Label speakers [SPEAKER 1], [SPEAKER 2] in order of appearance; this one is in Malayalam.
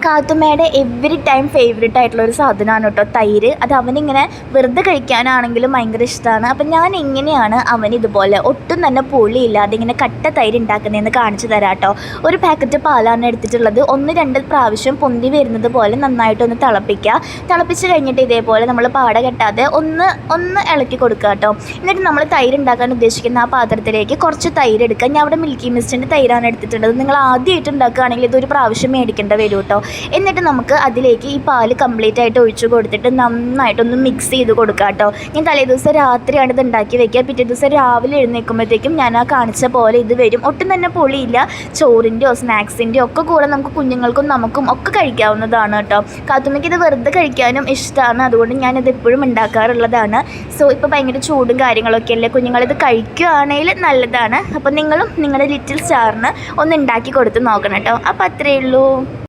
[SPEAKER 1] കാത്തുമ്മയുടെ എവറി ടൈം ഫേവറേറ്റ് ആയിട്ടുള്ള ഒരു സാധനമാണ് കേട്ടോ തൈര്. അത് അവനിങ്ങനെ വെറുതെ കഴിക്കാനാണെങ്കിലും ഭയങ്കര ഇഷ്ടമാണ്. അപ്പം ഞാൻ എങ്ങനെയാണ് അവൻ ഇതുപോലെ ഒട്ടും തന്നെ പുളിയില്ലാതെ ഇങ്ങനെ കട്ട തൈര് ഉണ്ടാക്കുന്നതെന്ന് കാണിച്ചു തരാം കേട്ടോ. ഒരു പാക്കറ്റ് പാലാണ് എടുത്തിട്ടുള്ളത്. 1-2 പ്രാവശ്യം പൊന്തി വരുന്നത് പോലെ നന്നായിട്ടൊന്ന് തിളപ്പിക്കുക. തിളപ്പിച്ച് കഴിഞ്ഞിട്ട് ഇതേപോലെ നമ്മൾ പാട കെട്ടാതെ ഒന്ന് ഇളക്കി കൊടുക്കുക കേട്ടോ. എന്നിട്ട് നമ്മൾ തൈര് ഉണ്ടാക്കാൻ ഉദ്ദേശിക്കുന്ന ആ പാത്രത്തിലേക്ക് കുറച്ച് തൈര് എടുക്കുക. ഞാൻ അവിടെ മിൽക്കി മിസ്റ്റിൻ്റെ തൈരാണ് എടുത്തിട്ടുള്ളത്. നിങ്ങൾ ആദ്യമായിട്ട് ഉണ്ടാക്കുകയാണെങ്കിൽ ഇതൊരു പ്രാവശ്യം മേടിക്കേണ്ട വരും കേട്ടോ. എന്നിട്ട് നമുക്ക് അതിലേക്ക് ഈ പാല് കംപ്ലീറ്റ് ആയിട്ട് ഒഴിച്ചു കൊടുത്തിട്ട് നന്നായിട്ടൊന്ന് മിക്സ് ചെയ്ത് കൊടുക്കുക കേട്ടോ. ഞാൻ തലേദിവസം രാത്രിയാണ് ഇത് ഉണ്ടാക്കി വെക്കുക. പിറ്റേ ദിവസം രാവിലെ എഴുന്നേൽക്കുമ്പോഴത്തേക്കും ഞാൻ ആ കാണിച്ച പോലെ ഇത് വരും. ഒട്ടും തന്നെ പൊളിയില്ല. ചോറിൻ്റെയോ സ്നാക്സിൻ്റെയോ ഒക്കെ കൂടെ നമുക്ക് കുഞ്ഞുങ്ങൾക്കും നമുക്കും ഒക്കെ കഴിക്കാവുന്നതാണ് കേട്ടോ. കാത്തുമ്മയ്ക്ക് ഇത് വെറുതെ കഴിക്കാനും ഇഷ്ടമാണ്. അതുകൊണ്ട് ഞാനിത് എപ്പോഴും ഉണ്ടാക്കാറുള്ളതാണ്. സോ ഇപ്പോൾ ഭയങ്കര ചൂടും കാര്യങ്ങളൊക്കെ അല്ലേ, കുഞ്ഞുങ്ങളിത് കഴിക്കുകയാണെങ്കിൽ നല്ലതാണ്. അപ്പോൾ നിങ്ങളും നിങ്ങളുടെ ലിറ്റിൽ സ്റ്റാറിന് ഒന്ന് ഉണ്ടാക്കി കൊടുത്ത് നോക്കണം കേട്ടോ. അപ്പോൾ അത്രയേ ഉള്ളൂ.